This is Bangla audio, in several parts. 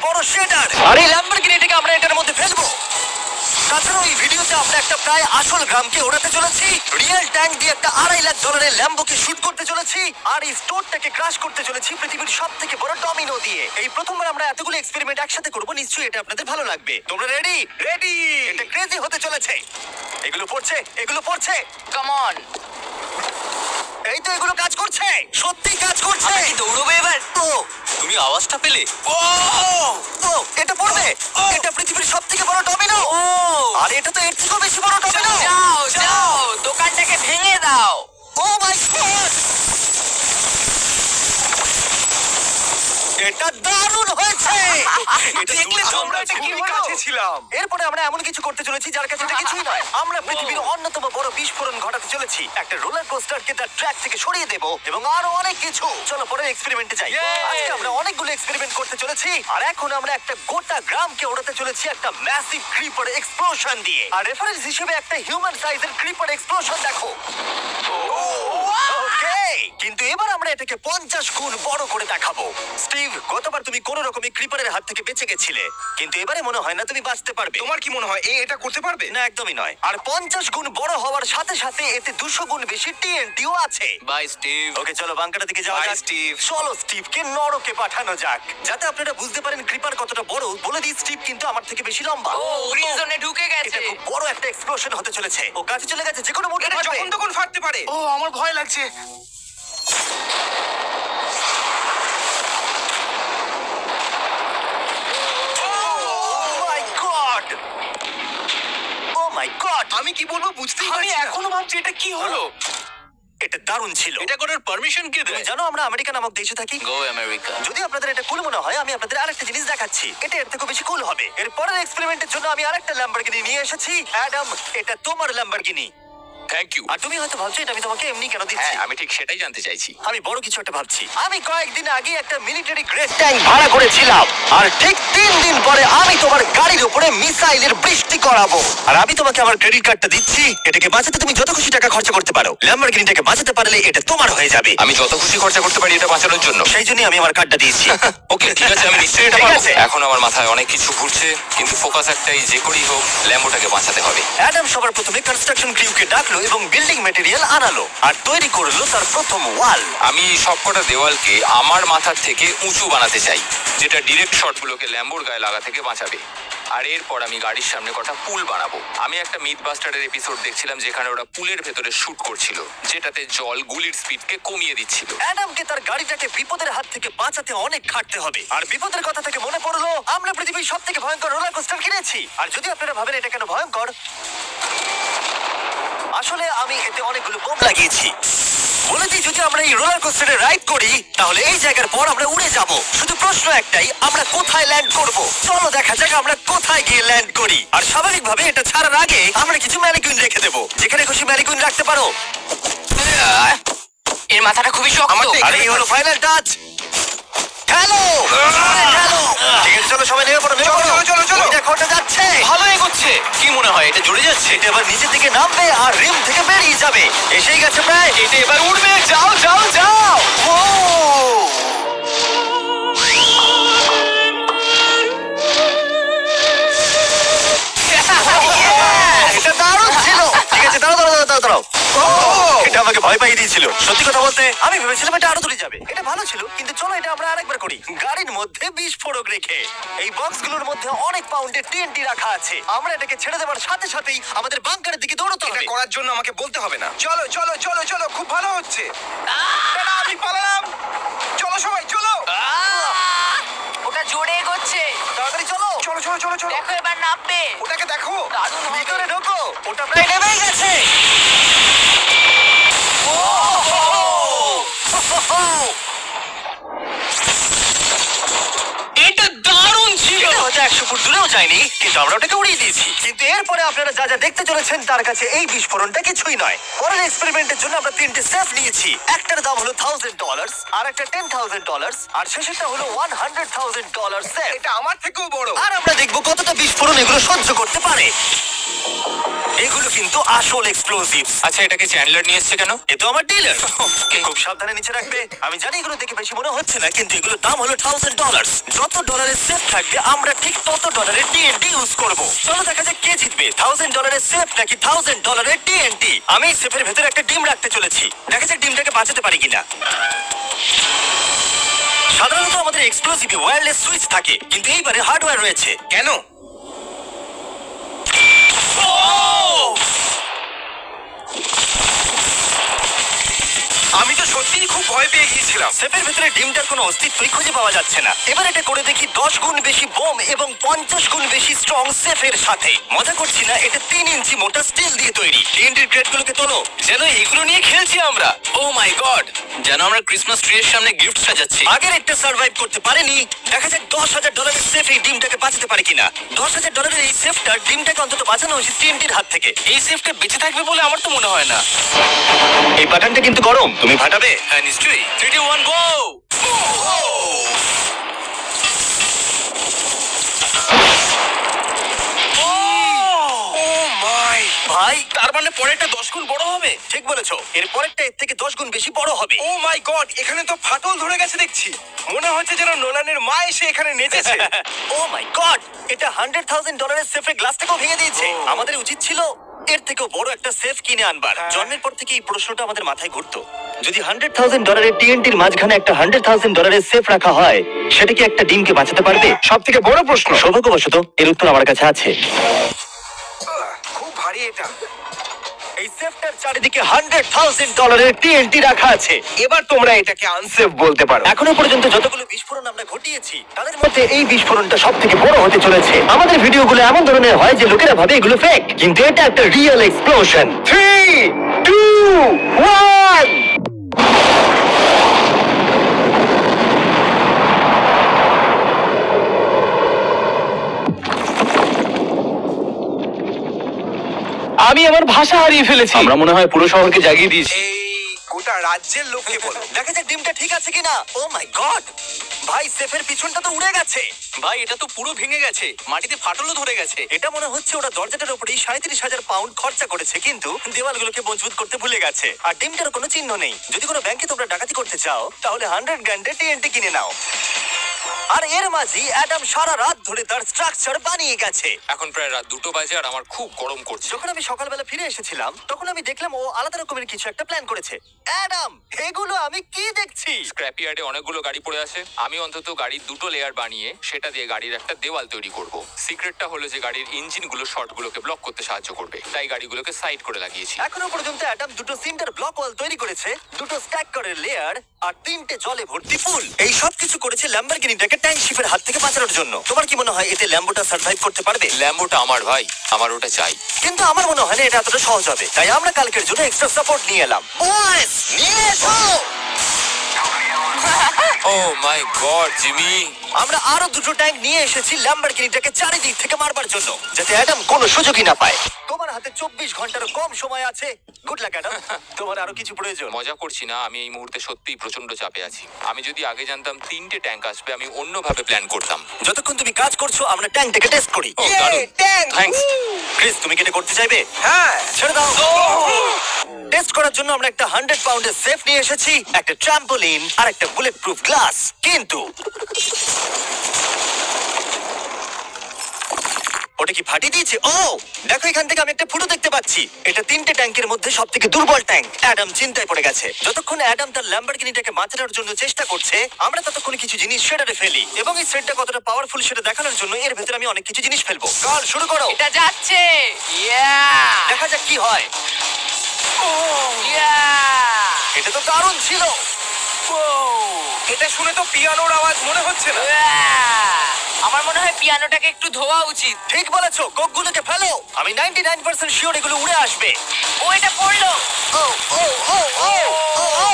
বড় শেডার, আর এই ল্যাম্বরগিনিটাকে আমরা এটার মধ্যে ফেলবো। তাছাড়াও এই ভিডিওতে আমরা একটা প্রায় আসল গ্রামকে ওড়াতে চলেছি, রিয়েল ট্যাঙ্ক দিয়ে একটা $2.5 লাখ ল্যাম্বোকে শুট করতে চলেছি, আর এই স্টোরটাকে ক্রাশ করতে চলেছি পৃথিবীর সব থেকে বড় ডমিনো দিয়ে। এই প্রথমবার আমরা এতগুলো এক্সপেরিমেন্ট একসাথে করবো, নিশ্চয়ই এটা আপনাদের ভালো লাগবে। তোমরা রেডি? রেডি। এটা ক্রেজি হতে চলেছে। এগুলো পড়ছে, এগুলো পড়ছে। Come on. এই তো এগুলো কাজ করছে, সত্যি কাজ করছে। আমরা কি দৌড়বো এবার? ও তুমি আওয়াজটা পেলে? ও ও এটা পড়বে। এটা পৃথিবীর সব থেকে বড় ডমিনো। ও আর এটা তো এর থেকেও বেশি বড় ডমিনো। যাও যাও, দোকানটাকে ভেঙে দাও। ও মাই গড, এটা দারুণ হয়েছে। এটা দেখলে তো আমরা এটা কি কাছে ছিলাম। এরপরে আমরা এমন কিছু করতে চলেছি যার কাছে এটা কিছুই নয়। আমরা পৃথিবীর অন্যতম বড় বিস্ফোরণ ঘটাতে চলেছি। একটা রোলার কোস্টারকে তার ট্র্যাক থেকে সরিয়ে দেব এবং আরো অনেক কিছু। চলো পরের এক্সপেরিমেন্টে যাই। আজকে আমরা অনেকগুলো এক্সপেরিমেন্ট করতে চলেছি, আর এখন আমরা একটা গোটা গ্রামকে ওড়াতে চলেছি একটা ম্যাসিভ ক্রিপার এক্সপ্লোশন দিয়ে। আর রেফারেন্স হিসেবে একটা হিউম্যান সাইজের ক্রিপার এক্সপ্লোশন দেখো। ওকে, কিন্তু এবার আমরা এটাকে 50 গুণ বড় করে দেখাবো। স্টিভ, গতবার তুমি কোন রকমে ক্রিপারের হাত থেকে বেঁচে গেছিলে, কিন্তু এবারে মনে হয় না তুমি বাঁচতে পারবে। তোমার কি মনে হয় এটা করতে পারবে? না, একদমই নয়। আর 50 গুণ বড় হওয়ার সাথে সাথে এতে 200 গুণ বেশি টিএনটিও আছে। Bye Steve. ওকে, চলো বাংকারের দিকে যাওয়া Bye, যাক। স্টিভ। চলো স্টিভকে নরকে পাঠানো যাক। যাতে আপনারা বুঝতে পারেন ক্রিপার কতটা বড়, বলে দিই স্টিভ কিন্তু আমার থেকে বেশি লম্বা। ও গ্রিন জোনে ঢুকে এটা গেছে। খুব বড় একটা এক্সপ্লোশন হতে চলেছে। ও কাছে চলে গেছে, যে কোনো মুহূর্তে এটা ফাটবে। যখন তখন ফাটতে পারে। ও আমার ভয় লাগছে। Oh my God! Oh my God! আমি কি বলবো বুঝতেই আমি পারছি না। এখনো ভাবছি এটা কি হলো। এটা দারুণ ছিল। এটা করার পারমিশন কে তুমি দেয়? জানো আমরা আমেরিকা নামক দেশে থাকি। গো আমেরিকা। যদি আপনাদের এটা কুল মনে হয়, আমি আপনাদের আরেকটা জিনিস দেখাচ্ছি। এটা এর থেকে বেশি কুল হবে। এর পরের এক্সপেরিমেন্টের জন্য আমি আরেকটা ল্যাম্বরগিনি নিয়ে এসেছি। অ্যাডাম, এটা তোমার ল্যাম্বরগিনি। Thank you. আর তুমি হয়তো ভাবছো এটা আমি তোমাকে এমনি কেন দিচ্ছি। হ্যাঁ, আমি ঠিক সেটাই জানতে চাইছি। আমি বড় কিছু একটা ভাবছি। আমি কয়েকদিন আগে একটা মিলিটারি গ্রেড ট্যাঙ্ক ভাড়া করেছিলাম, আর ঠিক 3 দিন পরে আমি তোমার গাড়ির উপরে মিসাইলের বৃষ্টি করাবো। আর আমি তোমাকে আমার ক্রেডিট কার্ডটা দিচ্ছি। এটাকে বাঁচাতে তুমি যত খুশি টাকা খরচা করতে পারো। ল্যাম্বরগিনিটাকে বাঁচাতে পারলে এটা তোমার হয়ে যাবে। আমি যত খুশি খরচা করতে পারি এটা বাঁচানোর জন্য। সেই জন্যই আমি আমার কার্ডটা দিয়েছি। ওকে, ঠিক আছে, আমি নিশ্চয়ই এটা ঠিক পারবো। আছে। এখন আমার মাথায় অনেক কিছু ঘুরছে, কিন্তু ফোকাস একটাই, যে করেই হোক ল্যাম্বোটাকে বাঁচাতে হবে। অ্যাডাম সবার প্রথমে কনস্ট্রাকশন ক্রিউকে ডাকলো এবং বিল্ডিং মেটেরিয়াল আনালো, আর তৈরি করলো তার প্রথম ওয়াল। আমি এই সবকটা দেওয়ালকে আমার মাথার থেকে উঁচু বানাতে চাই, যেটা ডিরেক্ট শটগুলোকে ল্যাম্বোর গায়ে লাগা থেকে বাঁচাবে। আর এরপর আমি গাড়ির সামনে কটা পুল বানাবো। আমি একটা মিথ বাস্টারের এপিসোড দেখছিলাম যেখানে ওরা পুলের ভেতরে শুট করছিল, যেটাতে জল গুলির স্পিডকে কমিয়ে দিচ্ছিল। অ্যাডামকে তার গাড়িটাকে বিপদের হাত থেকে বাঁচাতে অনেক খাটতে হবে। আর বিপদের কথা থেকে মনে পড়লো, আমরা পৃথিবীর সব থেকে ভয়ঙ্কর রোলার কোস্টার কিনেছি। আর যদি আপনারা ভাবেন এটা কেন ভয়ঙ্কর, আসলে আমি এতে অনেকগুলো বোম লাগিয়েছি। বলেছি যদি আমরা এই রোলার কোস্টারে রাইড করি, তাহলে এই জায়গার পর আমরা উড়ে যাব। শুধু প্রশ্ন একটাই, আমরা কোথায় ল্যান্ড করব? চলো দেখা যাক আমরা কোথায় গিয়ে ল্যান্ড করি। আর স্বাভাবিকভাবে এটা ছাড়ার আগে আমরা কিছু ম্যানিকুইন রেখে দেবো। যেখানে খুশি ম্যানিকুইন রাখতে পারো। এর মাথাটা খুবই শক্ত। আর এই হলো ফাইনাল টাচ। Hello, hello. ঠিক আছে, চলো সবাই নেমে পড়ো, নেমে পড়ো। চলো। ওই দেখো, ওটা যাচ্ছে। ভালো এগোচ্ছে। কি মনে হয় এটা জুড়ে যাচ্ছে? এটা এবার নিচের দিকে নামবে আর রিম থেকে বেরিয়ে যাবে। এসেই গেছে প্রায়। এটা এবার উঠবে। যাও যাও যাও। ও! এটা দারুণ ছিল। ঠিক আছে, দাঁড়াও। এটা আমাকে ভয় পাইয়ে দিয়েছিল। সত্যি কথা বলতে আমি ভেবেছিলাম এটা আরো দূরে যাবে। এটা ভালো ছিল, কিন্তু চলো এটা আমরা আরেকবার করি। গাড়ির মধ্যে বিস্ফোরক রেখে। এই বক্সগুলোর মধ্যে অনেক পাউন্ডের টিএনটি রাখা আছে। আমরা এটাকে ছেড়ে দেওয়ার সাথে সাথেই আমাদের বাংকারের দিকে দৌড়তে এটা হবে। করার জন্য আমাকে বলতে হবে না। চলো চলো চলো চলো, খুব ভালো হচ্ছে। টাটা, আমি পালালাম। চলো সবাই, চলো। ওটা জোরে এগোচ্ছে। তাড়াতাড়ি চলো। চলো চলো চলো চলো। দেখো এবার নামবে। ওটাকে দেখো। দারুণ হবে। ভিতরে ঢোকো। ওটা প্রায় নেমেই গেছে। এটা দারুণ ছিল। এটা হয়তো 100 ফুট দূরেও যায়নি, কিন্তু আমরা ওটাকে উড়িয়ে দিয়েছি। কিন্তু এরপরে আপনারা যা যা দেখতে চলেছেন তার কাছে এই বিস্ফোরণটা কিছুই নয়। পরের এক্সপেরিমেন্টের জন্য আমরা 3টে সেফ নিয়েছি। একটার দাম হলো $1000, আর একটা $10,000, আর শেষেরটা হলো $100,000 সেফ। এটা আমার থেকেও বড়। আর আমরা দেখবো কতটা বিস্ফোরণ এগুলো সহ্য করতে পারে। এগুলো কিন্তু আসল এক্সপ্লোসিভ। আচ্ছা এটাকে চ্যান্ডলার নিয়ে এসছে কেন? এ তো আমার ডিলার। খুব সাবধানে নিচে রাখবে। আমি জানি এগুলো দেখে বেশি মনে হচ্ছে না, কিন্তু এগুলোর দাম হলো $1000। যত ডলারের সেফ থাকবে আমরা ঠিক তত ডলারের টিএনটি ইউজ করব। চলো দেখা যাক কে জিতবে, $1000 সেফ নাকি $1000 টিএনটি। আমি সেফের ভেতরে একটা ডিম রাখতে চলেছি, দেখা যাক ডিমটাকে বাঁচাতে পারি কিনা। সাধারণত আমাদের এক্সপ্লোসিভে ওয়্যারলেস সুইচ থাকে, কিন্তু এইবারে হার্ডওয়্যার রয়েছে। কেন? আমি তো সত্যিই খুব ভয় পেয়ে গিয়েছিলাম। সেফের ভেতরে ডিমটার কোনো অস্তিত্বই খুঁজে পাওয়া যাচ্ছে না। এবার এটা করে দেখি 10 গুণ বেশি বোম এবং 50 গুণ বেশি স্ট্রং সেফের সাথে। মজা করছি না, এটা 3 ইঞ্চি মোটা স্টিল দিয়ে তৈরি। টিএনটির ক্রেটগুলোকে তোলো। যেন এগুলো নিয়ে খেলছি আমরা। ও মাই গড, যেন আমরা ক্রিসমাস ট্রি এর সামনে গিফট সাজাচ্ছি। আগের একটা সার্ভাইভ করতে পারেনি, দেখা যাক $10,000 সেফ এই ডিমটাকে বাঁচাতে পারে কিনা। $10,000 এই সেফটার ডিমটাকে অন্তত বাঁচানো উচিত টিএনটির হাত থেকে। এই সেফটা বেঁচে থাকবে বলে আমার তো মনে হয় না। এই বাটনটা কিন্তু গরম, তুমি ফাটাবে? হ্যাঁ নিশ্চয়ই। 3 2 1 গো। ভাই তার মানে পরেরটা 10 গুণ বড় হবে। ঠিক বলেছো, এর পরেরটা এর থেকে 10 গুণ বেশি বড় হবে। ও মাই গড, এখানে তো ফাটল ধরে গেছে দেখছি। মনে হচ্ছে যেন নোলানের মা এসে এখানে নেচেছে। ও মাই গড, এটা $100,000 সেফের গ্লাসটাকেও ভেঙে দিয়েছে। আমাদের উচিত ছিল এর থেকেও বড় একটা সেফ কিনে আনবার। জন্মের পর থেকে এই প্রশ্নটা আমাদের মাথায় ঘুরতো, যদি $100,000 টিএনটির মাঝখানে একটা $100,000 সেফ রাখা হয়, সেটা কি একটা ডিমকে বাঁচাতে পারবে? সব থেকে বড় প্রশ্ন। সৌভাগ্যবশত এর উত্তর আমার কাছে আছে। খুব ভারী এটা। এই সেফটার চারিদিকে $100,000 টিএনটি রাখা আছে। এবার তোমরা এটাকে আনসেফ বলতে পারো। এখনো পর্যন্ত যতগুলো বিস্ফোরণ আমরা ঘটিয়েছি, তাদের মধ্যে এই বিস্ফোরণটা সব থেকে বড় হতে চলেছে। আমাদের ভিডিওগুলো এমন ধরনের হয় যে লোকেরা ভাবে এগুলো ফেক, কিন্তু এটা একটা রিয়েল এক্সপ্লোশন। 3 2 1 আমি আমার ভাষা হারিয়ে ফেলেছি। আমরা মনে হয় পুরো শহরকে জাগিয়ে দিয়েছি। এই গোটা রাজ্যের লোককে বলো। দেখা যাক ডিমটা ঠিক আছে কিনা। ও মাই গড, ভাই সেফের পিছনটা তো উড়ে গেছে। ভাই এটা তো পুরো ভেঙে গেছে, মাটিতে ফাটলও ধরে গেছে। এটা মনে হচ্ছে ওরা দরজাটার উপরেই 37,000 পাউন্ড খরচা করেছে, কিন্তু দেওয়ালগুলোকে মজবুত করতে ভুলে গেছে। আর ডিমটার কোনো চিহ্ন নেই। যদি কোনো ব্যাংকে তোমরা ডাকাতি করতে চাও, তাহলে 100 গ্র্যান্ডের টিএনটি কিনে নাও। আর এর মাঝেই অ্যাডাম সারা রাত ধরে তার স্ট্রাকচার বানিয়ে গেছে। এখন প্রায় রাত 2টো বাজে আর আমার খুব গরম করছে। যখন আমি সকালবেলা ফিরে এসেছিলাম, তখন আমি দেখলাম ও আলাদা রকমের কিছু একটা প্ল্যান করেছে। অ্যাডাম, এগুলো আমি কি দেখছি? স্ক্র্যাপ ইয়ার্ডে অনেকগুলো গাড়ি পড়ে আছে। আমি অন্তত গাড়ির 2টো লেয়ার বানিয়ে সেটা দিয়ে গাড়ির একটা দেওয়াল তৈরি করব। সিক্রেটটা হলো যে গাড়ির ইঞ্জিনগুলো শর্টগুলোকে ব্লক করতে সাহায্য করবে, তাই গাড়িগুলোকে সাইড করে লাগিয়েছি। এখনো পর্যন্ত অ্যাডাম 2টো সিন্টার ব্লক ওয়াল তৈরি করেছে, 2টো স্ট্যাক করে লেয়ার আর 3টে জলে ভর্তি পুল। এই সব কিছু করেছে ল্যাম্বরগিনিটাকে ট্যাঙ্ক শিপের হাত থেকে বাঁচানোর জন্য। তোমার কি মনে হয় এতে ল্যাম্বোটা সার্ভাইভ করতে পারবে? ল্যাম্বোটা আমার ভাই, আমার ওটা চাই। কিন্তু আমার মনে হয় না এটা এতটা সহজ হবে, তাই আমরা কালকের জন্য এক্সট্রা সাপোর্ট নিয়ে এলাম। বয়েস, নিয়ে এসো। ও মাই গড জিমি, আমরা আরো 2টো ট্যাঙ্ক নিয়ে এসেছি ল্যাম্বরগিনিটাকে চারিদিক থেকে মারবার জন্য, যাতে অ্যাডাম কোনো সুযোগই না পায়। তোমার হাতে 24 ঘন্টারও কম সময় আছে। Good luck Adam. তোমার আরো কিছু প্রয়োজন? মজা করছি না, আমি এই মুহূর্তে সত্যিই প্রচন্ড চাপে আছি। আমি যদি আগে জানতাম 3টে ট্যাঙ্ক আসবে, আমি অন্যভাবে প্ল্যান করতাম। যতক্ষণ তুমি কাজ করছো আমরা ট্যাঙ্কটাকে টেস্ট করি। ও, দারুণ। থ্যাঙ্কস। ক্রিস, তুমি কি এটা করতে চাইবে? হ্যাঁ। ছেড়ে দাও। টেস্ট করার জন্য আমরা একটা 100 পাউন্ডের সেফ নিয়ে এসেছি, একটা ট্রাম্পোলিন আর একটা বুলেট প্রুফ গ্লাস। কিন্তু ওটা কি ফাটিয়ে দিয়েছে? ও দেখো, এখান থেকে আমি একটা ফুটো দেখতে পাচ্ছি। এটা 3টে ট্যাঙ্কের মধ্যে সব থেকে দুর্বল ট্যাঙ্ক। অ্যাডাম চিন্তায় পড়ে গেছে। যতক্ষণ অ্যাডাম তার ল্যাম্বরগিনিটাকে বাঁচানোর জন্য চেষ্টা করছে, আমরা ততক্ষণ কিছু জিনিস শেডারে ফেলি, এবং এই শেডটা কতটা পাওয়ারফুল সেটা দেখানোর জন্য এর ভেতরে আমি অনেক কিছু জিনিস ফেলবো। কাল শুরু করো। এটা যাচ্ছে। ইয়া দেখা যাক কি হয়। ইয়া এটা তো দারুণ ছিল। এটা শুনে তো পিয়ানোর আওয়াজ মনে হচ্ছে না। আমার মনে হয় পিয়ানোটাকে একটু ধোয়া উচিত। ঠিক বলেছো, কোকগুলোকে ফেলো। আমি 99% শিওর এগুলো উড়ে আসবে। ও এটা পড়লো। ও ও ও ও ও ও।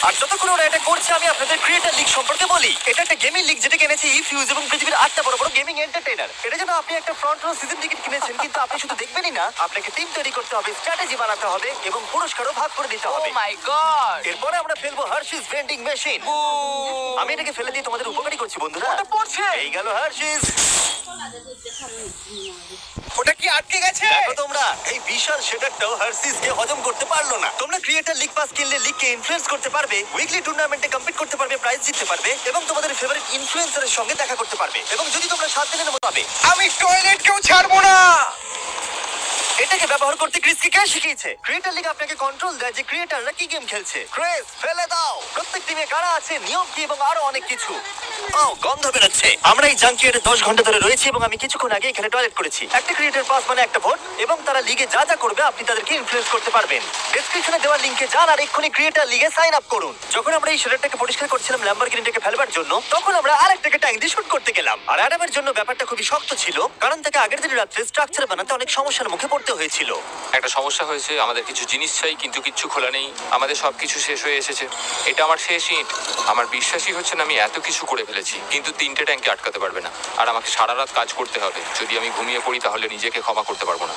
আর যতক্ষণ ওরা এটা করছে, আমি আপনাদের ক্রিয়েটার লিগ সম্পর্কে বলি। এটা একটা গেমিং লিগ যেটা কিনেছে ইফিউজ এবং পৃথিবীর 8টা বড় বড় গেমিং এন্টারটেইনার। এটা যেন আপনি একটা ফ্রন্ট রো সিজন টিকিট কিনেছেন, কিন্তু আপনি শুধু দেখবেনই না, আপনাকে টিম তৈরি করতে হবে, স্ট্র্যাটেজি বানাতে হবে এবং পুরস্কারও ভাগ করে দিতে ও হবে। মাই গড। এরপরে আমরা ফেলবো হার্শিস ভেন্ডিং মেশিন। আমি এটাকে ফেলে দিয়ে তোমাদের উপকারী করছি বন্ধুরা। ওটা পড়ছে। এই গেল হার্শিস। ওটা কি আটকে গেছে? দেখো তোমরা এই বিশাল শেডারটাও হার্সিস কে হজম করতে পারলো না। তোমরা ক্রিয়েটর লিগ পাস কিনলে লিগকে ইনফ্লুয়েন্স করতে পারবে, উইকলি টুর্নামেন্টে কম্পিট করতে পারবে, প্রাইজ জিততে পারবে এবং তোমাদের ফেভারিট ইনফ্লুয়েন্সারের সঙ্গে দেখা করতে পারবে। এবং যদি তোমরা 7 দিনের মতো পাবে। আমি টয়লেট কেউ ছাড়বো না। এটাকে ব্যবহার করতে ক্রিসকে কে শিখিয়েছে? ক্রিয়েটর লিগ আপনাকে কন্ট্রোল দেয় যে ক্রিয়েটররা কি গেম খেলছে। ক্রিস ফেলে দাও। প্রত্যেক টিমে কারা আছে, নিয়ম কি এবং আরো অনেক কিছু। ও গন্ধ বেরোচ্ছে। আমরা এই জাঙ্কিয়ারে 10 ঘন্টা ধরে রয়েছি এবং আমি কিছুক্ষণ আগে এখানে টয়লেট করেছি। একটা ক্রিয়েটর পাস মানে একটা ভোট এবং তারা লিগে যা যা করবে আপনি তাদেরকে ইনফ্লুয়েন্স করতে পারবেন। ডেসক্রিপশনে দেওয়া লিংকে যান আর এক্ষুনি ক্রিয়েটর লিগে সাইন আপ করুন। যখন আমরা এই শেডারটাকে পরিষ্কার করছিলাম ল্যাম্বরগিনিটাকে ফেলবার জন্য, তখন আমরা আরেকটাকে ট্যাঙ্ক দিয়ে শুট করতে গেলাম। আর অ্যাডামের জন্য ব্যাপারটা খুবই শক্ত ছিল, কারণ তাকে আগের দিন রাত্রে স্ট্রাকচার বানাতে অনেক সমস্যার মুখে পড়তে হয়েছিল। একটা সমস্যা হয়েছে, আমাদের কিছু জিনিস চাই কিন্তু কিচ্ছু খোলা নেই। আমাদের সবকিছু শেষ হয়ে এসেছে। এটা আমার শেষ ইট। আমার বিশ্বাসই হচ্ছে না আমি এত কিছু করে ফেলেছি, কিন্তু 3টে ট্যাঙ্কে আটকাতে পারবে না। আর আমাকে সারা রাত কাজ করতে হবে। যদি আমি ঘুমিয়ে পড়ি তাহলে নিজেকে ক্ষমা করতে পারবো না।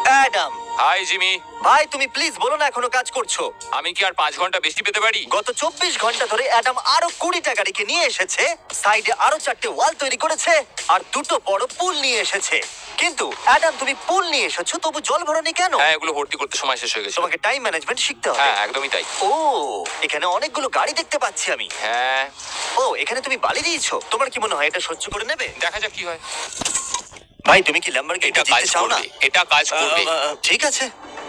Adam hi Jimmy. ভাই, তুমি প্লিজ বলো না এখনো কাজ করছো। আমি কি আর 5 ঘন্টা বেশি পেতে পারি? গত 24 ঘন্টা ধরে অ্যাডাম আরো 20টা গাড়িকে নিয়ে এসেছে, সাইডে আরো 4টে ওয়াল তৈরি করেছে আর 2টো বড় পুল নিয়ে এসেছে। কিন্তু অ্যাডাম, তুমি পুল নিয়ে এসেছো তবু জল ভরনি কেন? হ্যাঁ, এগুলো ভর্তি করতে সময় শেষ হয়ে গেছে। তোমাকে টাইম ম্যানেজমেন্ট শিখতে হবে। হ্যাঁ, একদমই তাই। ও, এখানে অনেকগুলো গাড়ি দেখতে পাচ্ছি আমি। হ্যাঁ, ও, এখানে তুমি বালি দিয়েছো। তোমার কি মনে হয় এটা সহ্য করে নেবে? দেখা যাক কি হয়। ভাই, তুমি কি ল্যাম্বরগিনি এটা কাজ জিততে চাও না? করবে, এটা কাজ করবে। ঠিক আছে,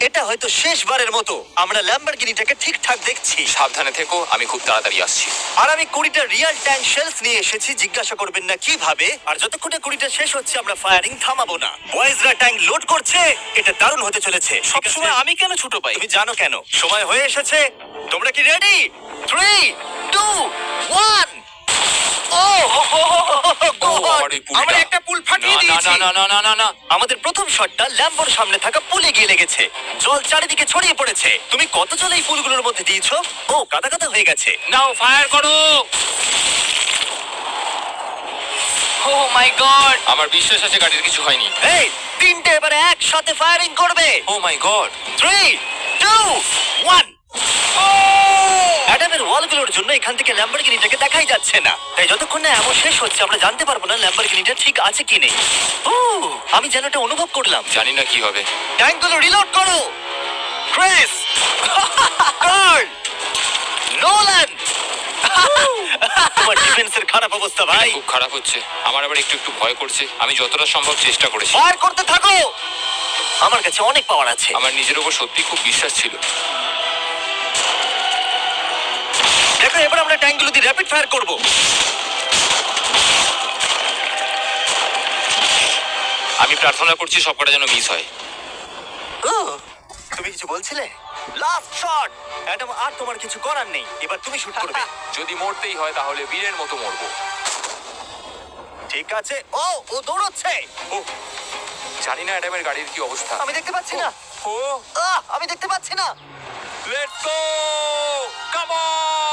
এটা হয়তো শেষবারের মতো আমরা ল্যাম্বরগিনিটাকে ঠিকঠাক দেখছি। সাবধানে থেকো, আমি খুব তাড়াতাড়ি আসছি। আর আমি 20টা রিয়েল ট্যাঙ্ক শেলস নিয়ে এসেছি। জিজ্ঞাসা করবেন না কিভাবে। আর যতক্ষণে 20টা শেষ হচ্ছে আমরা ফায়ারিং থামাবো না। বয়েজরা ট্যাঙ্ক লোড করছে। এটা দারুণ হতে চলেছে। সবসময় আমি কেন ছোট পাই? তুমি জানো কেন? সময় হয়ে এসেছে। তোমরা কি রেডি? 3, 2, 1। ও আমার এই পুলটা। আমরা একটা পুল ফাটিয়ে না, দিয়েছি। না, না, না, না, না, না। আমাদের প্রথম শটটা ল্যাম্বোর সামনে থাকা পুলে গিয়ে লেগেছে। জল চারিদিকে ছড়িয়ে পড়েছে। তুমি কত জল এই পুলগুলোর মধ্যে দিয়েছো? ও, কাদা কাদা হয়ে গেছে। নাও, ফায়ার করো। ও মাই গড! আমার বিশ্বাস আছে গাড়ির কিছু হয়নি। এই, 3টে এবারে একসাথে ফায়ারিং করবে। ও মাই গড। 3, 2, 1। অ্যাডামের ওয়ালগুলোর জন্য এখান থেকে ল্যাম্বরগিনিটাকে দেখাই যাচ্ছে না। তাই যতক্ষণ না এমন শেষ হচ্ছে আমরা জানতে পারবো না ল্যাম্বরগিনিটা ঠিক আছে কি নেই। ও, আমি যেন এটা অনুভব করলাম। জানি না কি হবে। ট্যাঙ্কগুলো রিলোড করো। Chris, Carl, Nolan. তোমার ডিফেন্সের খারাপ অবস্থা ভাই। খুব খারাপ হচ্ছে। আমার আবার একটু একটু ভয় করছে। আমি যতটা সম্ভব চেষ্টা করেছি। ফায়ার করতে থাকো। আমার কাছে অনেক পাওয়ার আছে। আমার নিজের উপর সত্যি খুব বিশ্বাস ছিল। দেখো, এবার আমরা ট্যাঙ্কগুলো দিয়ে র্যাপিড ফায়ার করব। আমি প্রার্থনা করছি সবকটা যেন মিস হয়। ও, তুমি কিছু বলছিলে? Last shot. অ্যাডাম, আর তোমার কিছু করার নেই। এবার তুমি শুট করবে। যদি মরতেই হয় তাহলে বীরের মতো মরবো। ঠিক আছে। ও, ও দৌড়চ্ছে। ও, জানি না অ্যাডামের গাড়ির কি অবস্থা। আমি দেখতে পাচ্ছি না। ও, আমি দেখতে পাচ্ছি না। লেটস গো, কাম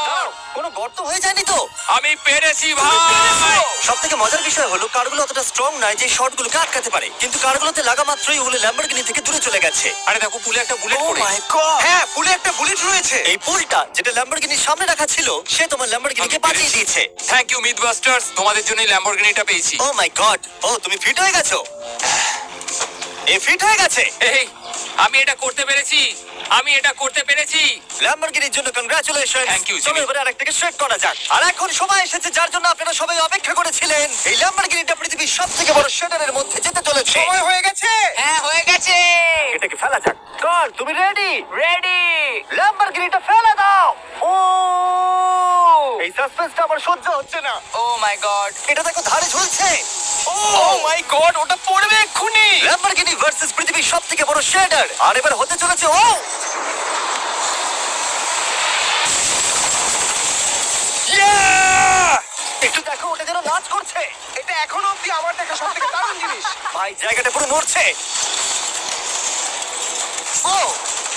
দাঁড়াও, অন। কোনো গর্ত হয়ে যায়নি তো? আমি পেরেছি ভাই। সব থেকে মজার বিষয় হলো কারগুলো অতটা স্ট্রং নয় যে শটগুলোকে আটকাতে পারে, কিন্তু কারগুলোতে লাগা মাত্রই ওগুলো ল্যাম্বরগিনি থেকে দূরে চলে গেছে। আরে দেখো, পুলে একটা বুলেট Oh পড়ে। my God! হ্যাঁ, পুলে একটা বুলেট রয়েছে। এই পুলটা যেটা ল্যাম্বরগিনির সামনে রাখা ছিল, সে তোমার ল্যাম্বরগিনিকে আমি বাঁচিয়ে পেরেছি। দিয়েছে। থ্যাংক ইউ মিথবাস্টার্স, তোমাদের জন্য ল্যাম্বরগিনিটা পেয়েছি। ও মাই গড! ও, তুমি ফিট হয়ে গেছো। এ ফিট হয়ে গেছে। এই, আমি এটা করতে পেরেছি। আমি এটা করতে পেরেছি। ল্যাম্বরগিনির জন্য কংগ্রাচুলেশন। Thank you, চলো Jimmy. এবারে আরেকটাকে শেক করা যাক। আর এখন সময় এসেছে যার জন্য আপনারা সবাই অপেক্ষা করেছিলেন। এই ল্যাম্বরগিনিটা পৃথিবীর সবথেকে বড় শেডারের মধ্যে যেতে চলেছে। সময় হয়ে গেছে। হ্যাঁ, হয়ে গেছে। এটাকে ফেলা যাক। কার, তুমি রেডি? রেডি। ল্যাম্বরগিনিটা ফেলে দাও। ও, এই সাসপেন্সটা আমার সহ্য হচ্ছে না। ও মাই গড! এটা দেখো ধারে ঝুলছে। ও মাই গড, ওটা পড়বে এক্ষুনি। ল্যাম্বরগিনি ভার্সেস পৃথিবীর সবথেকে বড় শেডার। আর এবার হতে চলেছে ও Yeah! একটু দেখো, ওটা যেন নাচ করছে। এটা এখনো অব্দি আমার দেখা সবথেকে দারুণ জিনিস। ভাই, জায়গাটা পুরো নড়ছে। ও,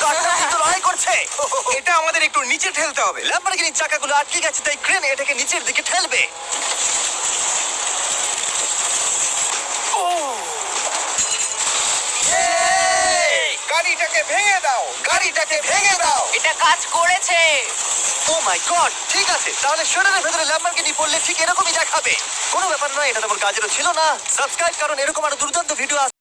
কারটা কিন্তু লড়াই করছে। এটা আমাদের একটু নিচে ঠেলতে হবে। ল্যাম্বরগিনির চাকাগুলো আটকে গেছে, তাই ক্রেন এটাকে নিচের দিকে ঠেলবে। ও, গাড়িটাকে ভেঙে দাও, গাড়িটাকে ভেঙে দাও। এটা কাজ করেছে। ও মাই গড, ঠিক আছে, তাহলে শরীরের ভেতরে ল্যাম্বরগিনি পড়লে ঠিক এরকমই দেখাবে। কোনো ব্যাপার নয়, এটা তেমন কাজেরও ছিল না। সাবস্ক্রাইব, কারণ এরকম আরো দুর্দান্ত ভিডিও